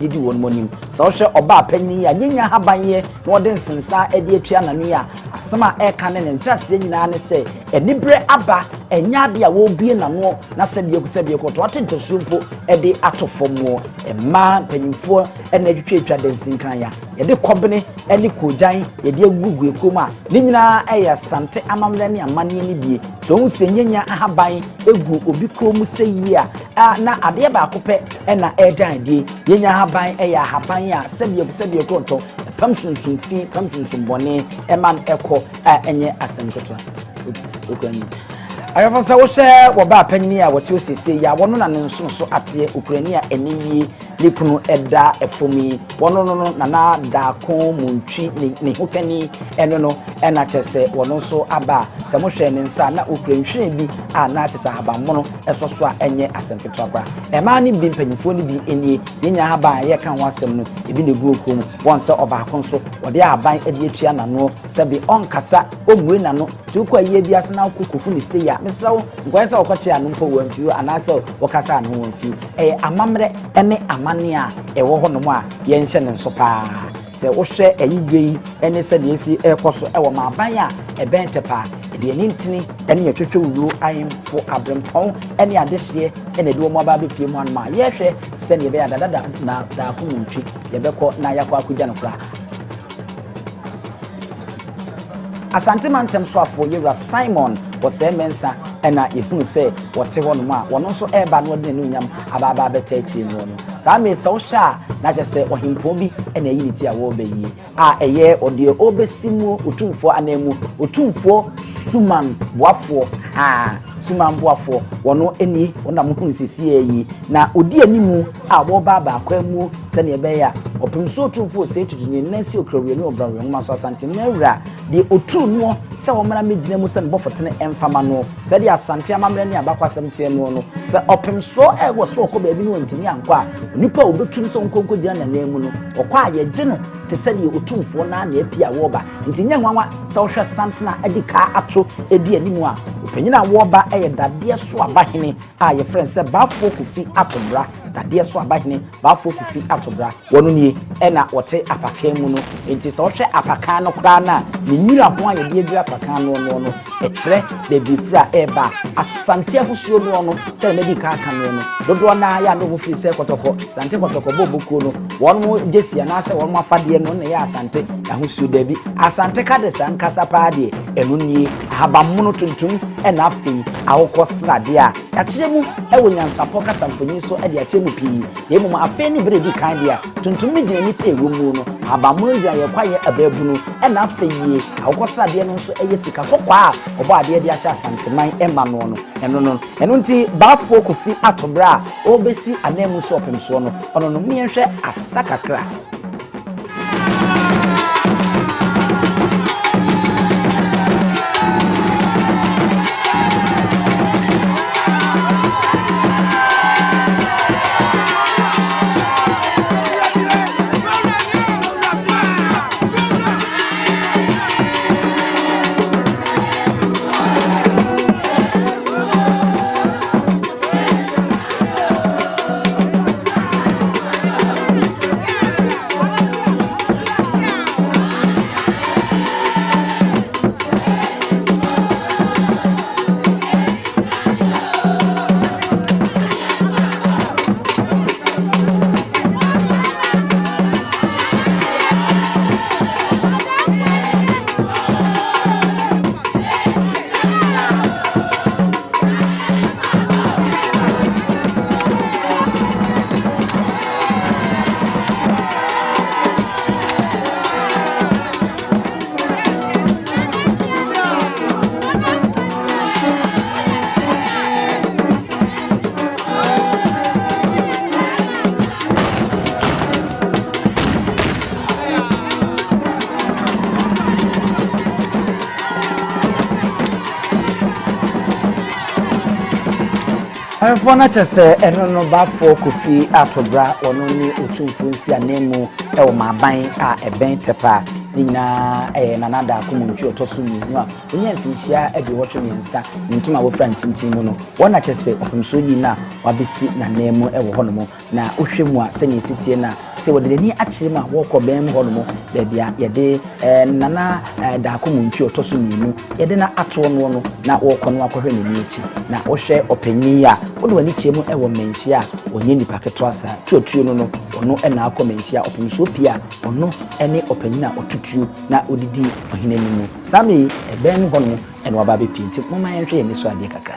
Didi won monim so hwe oba panyin ya nyenya haban ye na ode nsensa ede atua nanu ya asema e ka ne ntrase nyina ne se enibre aba enya de a wo bie nanu na se de ekusabe ekoto atentosurumpo ede atofomo emma panyimfo ena twetwa densinkan ya yede kobene ene kojan yede agugu ekoma ne nyina eya sante amamle ne amane ne bie so unse nyenya haban egu obi krom se yi a na ade ba akopɛ ena edan die yenya haban eya haban ya sɛbi ekoto pam sunsun fi pam sunsun bone eman eko enye asemkoto okani ayafasa wo hye wo ba panyin a wote osese ya wono na nso so ate Ukraine a eniyi likunu eda efomi wono no na da kon muntwi ne hokani eno no ena chese wono so aba se mo hwe ne nsa na Ukraine hwe bi a na chese habanmono esoso a enye asempeto akwa ema ni bi panyimfo ni bi enie yenya haban ye kan wasem no ebi ne gu okom wonse oba kon so wode haban ede atua nano se bi onkasa omue nano tukwa ye bi asena kokoku ne se ya mesrawo ngwesa okoche anu mpo wamfiu anase okasa anu wamfiu amamre ene amania ewo hono mu a ye nhye ne nso pa se wo hwe ayigwe ene se de esi ekoso ewo maban a ebentepa de ani ntini ene ye twetwe wuro ayemfo abrempon ene adehye ene de wo mo ba be pie mu anma ye hwe se ne be ya dada na da ko muntwi ye beko na yakwa akugya no kra Asante mantem so afo yewra Simon was mensa ena ehunu se wote hono ma wono so eba no de nunyam ababa beta echi no no sa me so hwa na je se ohimpo bi ena yi ti a wo be yi a eye ode obesimu Otumfuo anemu Otumfuo suman boafo suman boafo wono eni wona mo hunu sisi yi na odi animu a wo baba akwamu se ne be ya opimso Otumfuo se tutunye nansi okrawre ne obrawe ngoma so asante mewra de otu no se wo mara medina mu se bofotene emfama no se de asante amamre ne abakwasem tie no no se opimso wo so ko ba bi no ntini ankwa nipa obetu so nkonko gina na nemu no okwa ayeje no te se de Otumfuo na Appiah wo ba ntinya nwanwa se wo hwe santena adika ato edi animu a opanyina wo ba Dadiesoabahene a ye friend se bafo kufi atobra Dadiesoabahene bafo kufi atobra wono nie ena wote apakan mu no enti se wo hwe apakan no kra na nyira ho a ye de adura apakan no ekire de bifra eba asante ahusuo no se medika aka no dodo na ya no fi se kotoko sante kotoko bobuku no wono jesia na se wono afade no na ya asante ahusuo da bi asante ka de sankasa paade enu nie ahabammono tuntum ena afi awokosrade a yakiremu ewo nyansapo kasamfonyi so ade akyemu pii yemu afi ni bredi kan dia tuntum ni gina ni pe wo mu no ahabammono dia ye kwaye ababunu ena afi yi awokosrade no so eye sika kokwa obo ade de ahya santeman ema no eno nti bafo kofi atobra obesi anemu so opemso no ono no mienhwe asakakra Fona chese eno no bafo kofi atobra ono ni Otumfuo nsi anemu e wo maban a eben tepa nina nanada akumuntu otoso mu a onye mfinhia ebe woto nyensa ntuma wo friend tintin mu no wona kyese opumso yi na wabesi na nemu ewo hono mu na ohwemu a senye sitie na se wode ni akyere ma wo kɔ bɛn hono mu da bia yɛde nana da akumuntu otoso mu yɛde na ato no na wo kɔ no akɔhwɛ ne ni echi na wo hwɛ opanyi a wode wani kyemu ewo menhia onye nipa keto asa tuotuo no ono na akɔ menhia opumso pia ono ene opanyi na otutuo na odidi ohine ni mu sami ɛbɛn hono mu ene waba be pinti mo man hwɛ ni so ade kakra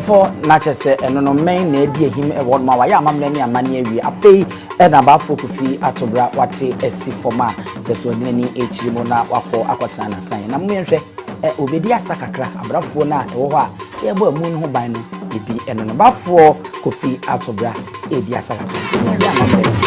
for nachese enono men na edi ehim e won ma wa ya amamne ne amane awie afei e na ba fo kofi atobra wate esi forma just won ni echi mo na wakọ akọta na tan na mo yenhwe obedi asa kakra abrafo na e wo ho a ye bo amu no ho ban no ebi enono ba fo kofi atobra edi asa kakra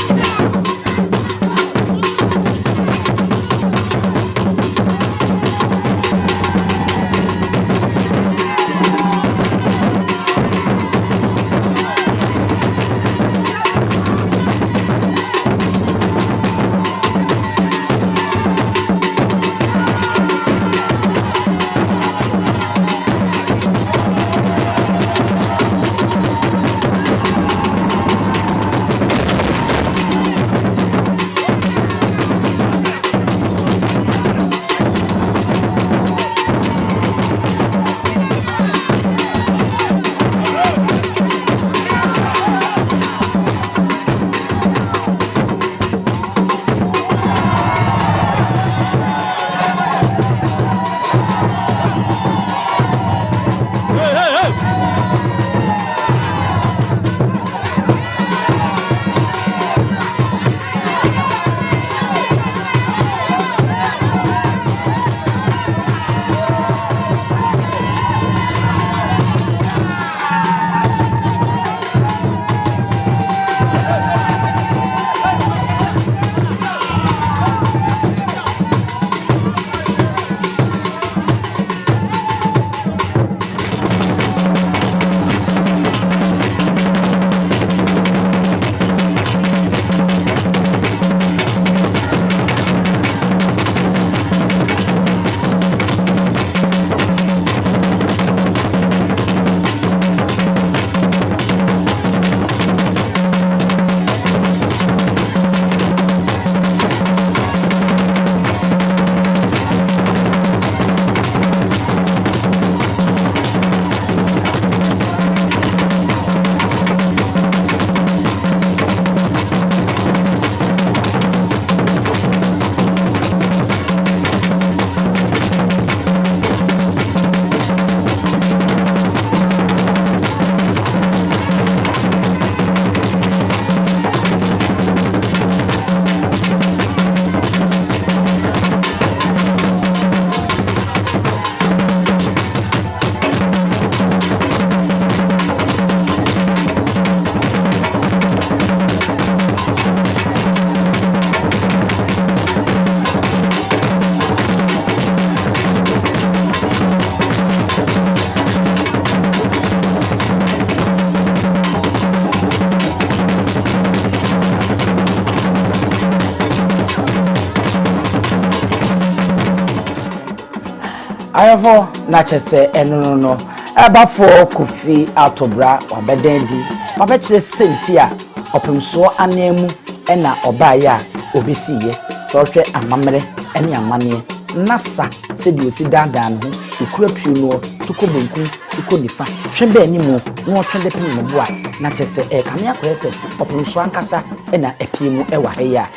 ayafo na chese enono Abafo Kofi Atobra wabedendi wabekire sentia opemso anemu ena obaya obesiye so hwe amamre ene amane nasa sedi osi dadan ho ukura tuo no tukobonku tukonifa twebe animu no twede pem no boa na chese kame akorese opemso ankasa ena epiemu ewa heya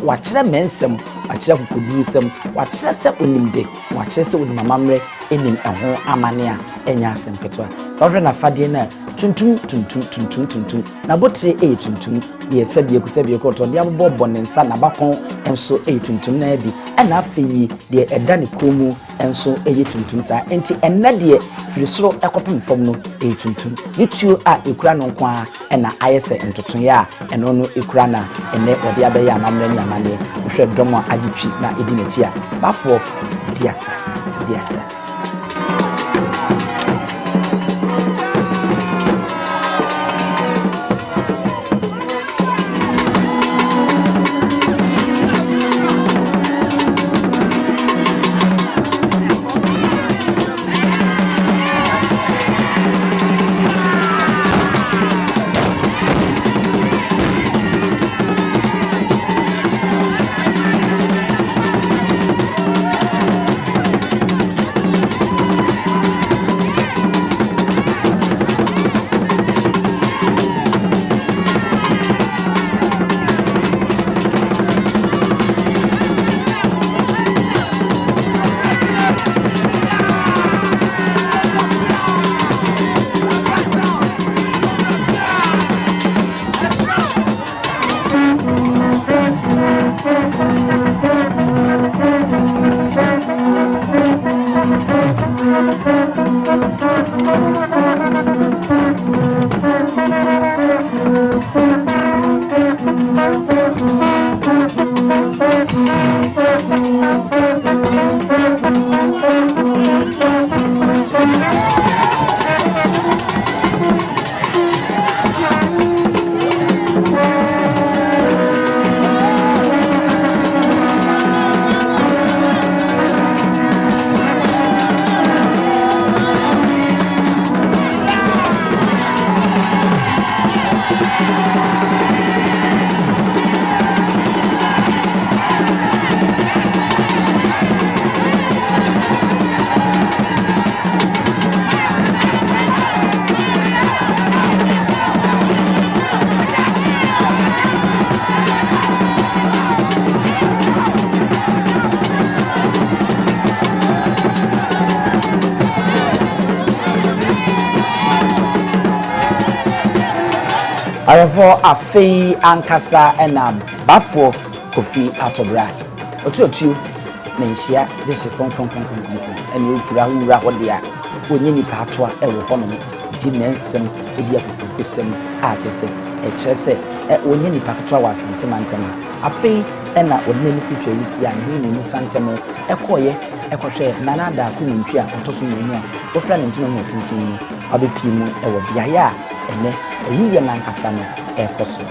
wakire mensem wakire kokodurusem wakire se onimde wakire se onimamamre enim eho amane a enya asempetwa tawre na fade na tuntum na botre tuntum ye sebie ko to dia bobo ne nsa na bakon enso tuntum na bi na afeyi de eda ne kromu enso tuntum sa enti enna de firisoro ekopem fam no tuntum nituo a ekura no nko a na ayese ntoton ya eno no ekura na ene ode abeya amamre ni amane hwe domo agitwi na edi nachi a bafo diasa Arafo afei ankasa ena bafo Kofi Atobra otuotu na nhia dese konkon ene okura wura hode a onye nipa atoa ewo hono di mensem ebi akokosem a tese echese onye nipa atoa wasantemantem afei ena odne ni kutwa wisi a ni ni santemo ekoye ekohwe nanada akuntwi a otoso mu a ofra ne ntino no tintin abepimu ewo biaya ene eyiye nankasa no ekoso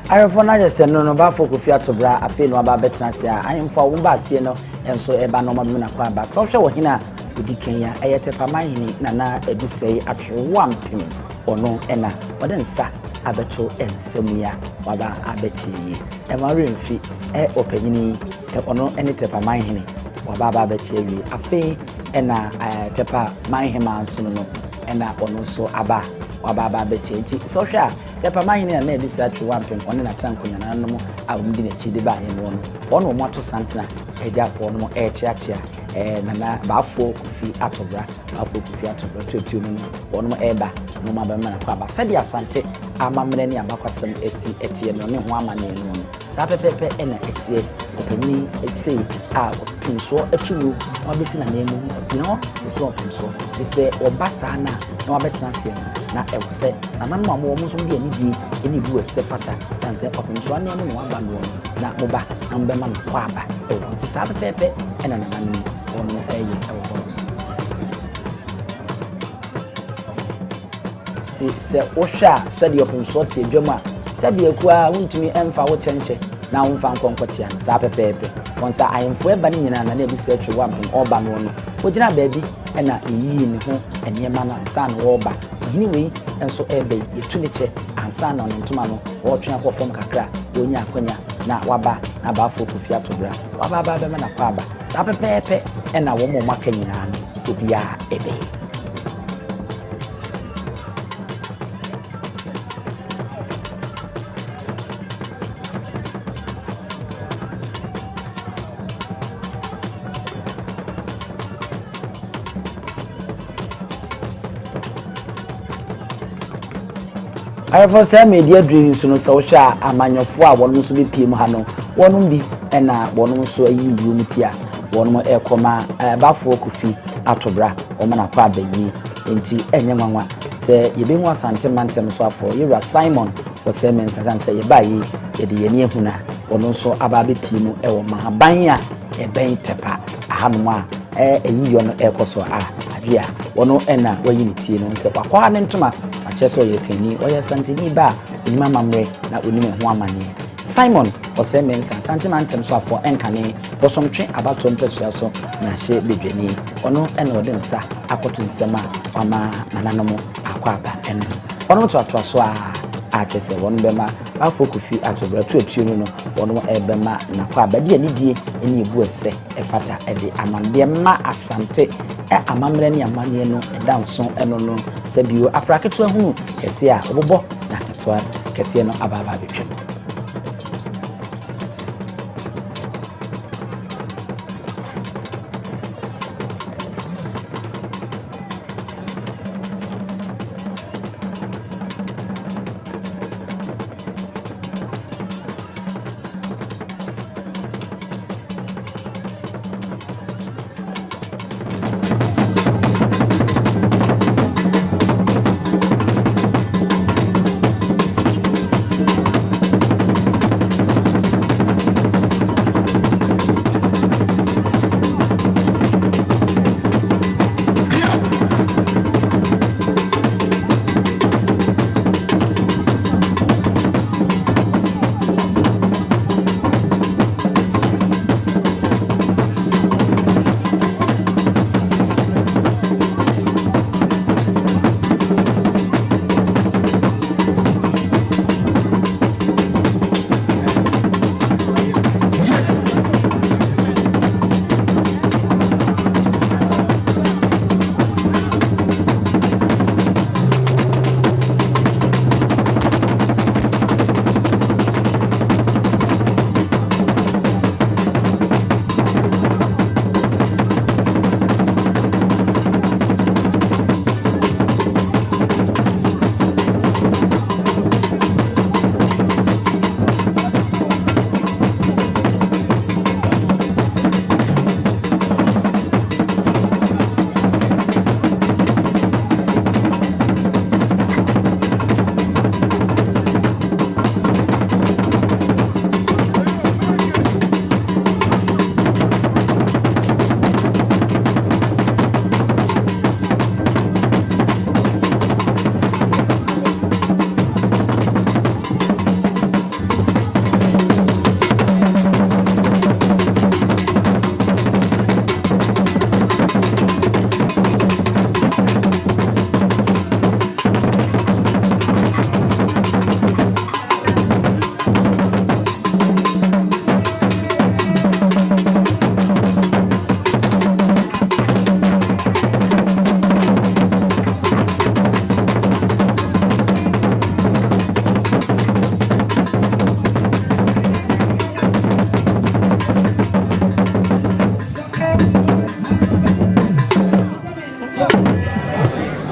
Ayefo na je se no ba fo kofi atobra afi no aba betena se a ayemfo wo ba se no enso eba no ma na kwa ba so hwe wo hina odi Kenya ayete pa Manhene na ebisei atwe wampem ono ena wode nsa abeto ensemia waba abechi e ma remfi opanyini ono ene tepa Manhene waba abechi wi afi ena tepa Manhene manso no ena ono so aba waba abechi nti so hwe tepa Manhene na edisi atwe wampem ono na tankonya na no a wumdi na chide ba yen no ono mo ato santina eja ko no chiachia nana bafo kofi atobra tutu no ono eba no ma ba na kwa ba sedi asante amamre ni abakwasem esi etie no ne ho amane no sa pepepe ena etie opani etie a otunso atunu obesi na nemu no so otunso ise obasa na wabetena se na ewose na nanu amo mo so bi ani eni bu ese fata sanse otunso na nemu no aba no na moba na mbema no kwa aba ewo nti sa pepepe ena na nanu ono eye ewo se ohwa se de opunso tie dwoma se be akua wuntumi emfa wo chenche na wonfa nkonkotia sa pepepe wonsa ayemfo eba ni nyina na ebi se atwe wampem oba no no ogina baabi na eyi ne ho eniema na ansa na oba hini wei enso ebe yetu ne che ansa na ntoma no wo twe akofom kakra onya akonya na waba na bafo kofi atobra waba ba be na kwa aba sa pepepe na wo mo maka nyina no obia ebe ayefo say media dreams no so hwa amanyofo a wono so be piem ha no wono bi na wono so ayi unity a wono ekoma bafo kofi atobra wono na kwa abayi enti enye nwanwa say yebe nwa sante mantem so afo yira Simon wo say men san say yebayi yede yeni ehuna wono so aba be piem wo Mabang a eben tepa ahanum a eyi yo no ekoso a Appiah wono na wayinity no se kwakwa ne ntoma acheso yekani oya santini ba enima mamre na onime ho amane Simon osemensa santimantem so afo enkane bosomtwe abato mpesua so na hye bedwani ono ena ode nsa akoto nsema wama nananomo akwa aba eno ono to so a chese wono bema afo kofi atobra tuatu no wono ebema na kwa aba de anidie eni ebu ese efata ede amande ma asante amamre ne amane no edanso eno no sabio apraketo ahunu kese a obobo na ketwa kese no ababa betwem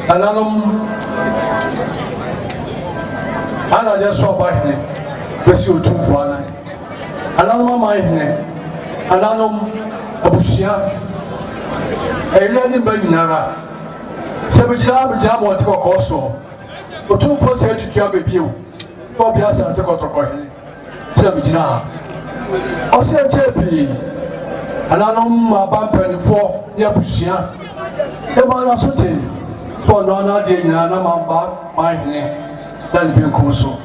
Ananum Dadiesoabahene besi Otumfuo anan ananum Manhene ananum abusia elani banyara sebejira bija mo tiko koso Otumfuo se tutua bebio ko bia sa tiko tokohene sebejira ose chepi ananum Mabang penfo ya abusia e ma na sote ko no na de nyina na Mabang Manhene dan bi nkoso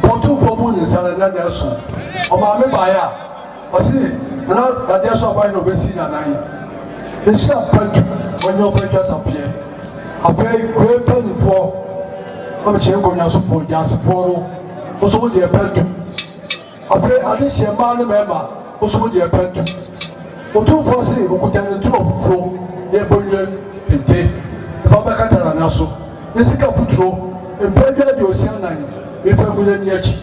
Otumfuo bu ni sala na da so o ma me baya o si na Dadiesoabahene obesi na nan e sha pantu onyo pantu sapie afei kwe panfo o me chen ko nya so fo ja so fo o so de pantu afei ade she ma ne mema o so de pantu Otumfuo si o kuta ne tro fo e bonye pente fa ba katara na so ne sika futuro empedwa de osianan e fa gule ni achi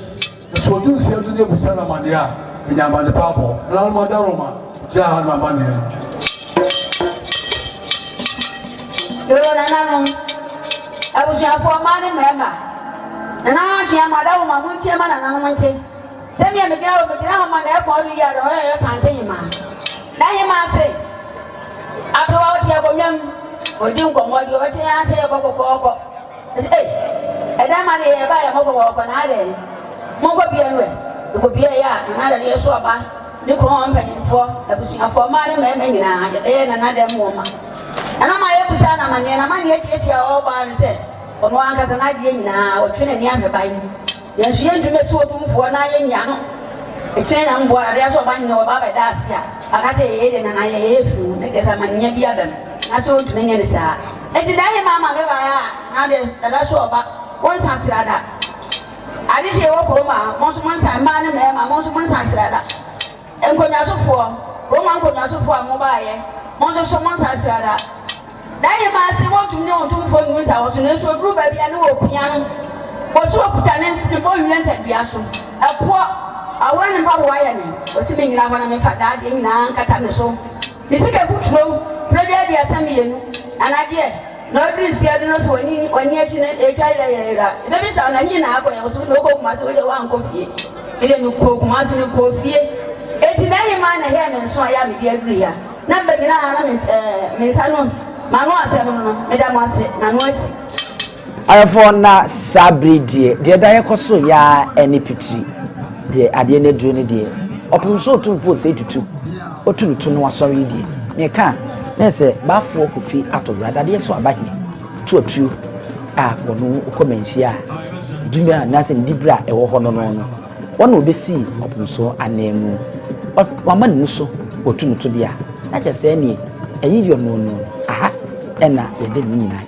so dun se dun de busana mania e nyama de pabo na ma da roma ja ha ma mane yo na nanu abuja fo ma ne mema na tia ma da roma mun tia ma na nanu nte se mi me gira ma na e ko ru ya ro yo sante yima na yima se abro tia bo nyam odi nkomo di o tia se ko Edamani ya ba ya moko ko na ale mongo bia nwe ko bia ya na Dadiesoabahene ni ko on panfo abusuafo ma ne me nyina na dem wo ma ana ma ye busa na mane na mane etie o ba nse ono ankasa na de nyina o twene ni ahweban ya nsuye ndume so Otumfuo na ye nya no ekyene na mbo Dadiesoabahene o ba ba da asia akase ye na ye efu ne kesa mane bia bam na so ntume nya ni sa eti na ye mama me ba ya na Dadiesoabahene won sansirada adihye wo koroma monso monsan ma ne mema monso monsansirada enkonyasofo roma nkonyasofo amobaye monso so monsansirada dai ma se wontum ne Otumfuo nu nsa wotu ne so duru ba bia ne wo pia no wo so okuta ne se bo nwensa bia so epo awani ba wo aye ne wo si be nyina bana me fada de nyina nkata ne so ne sika futuro predia bia samienu anade no dress ya no so oni achi na etwa ira be be sa na nyina akọ ya so no ko kuma so le wa nkofie ile ni ko kuma so ni kofie eti na hima na he me nso ya me bia duru ya na be gina na me sa no ma no asem no me da mo ase na no asi ayefo na sabridie de da ye koso ya eni pitri de ade ne duru ne de opumso Otumfuo se tutu otunutu no asori de me ka nese bafo kofi atobra Dadiesoabahene tuatu a wono ukomenhia dumia na se ndibra ewo ho no no wona obesi opumso anemu wama ne so otunutu de a na kyese ni eyiyo no no aha ena yede nyina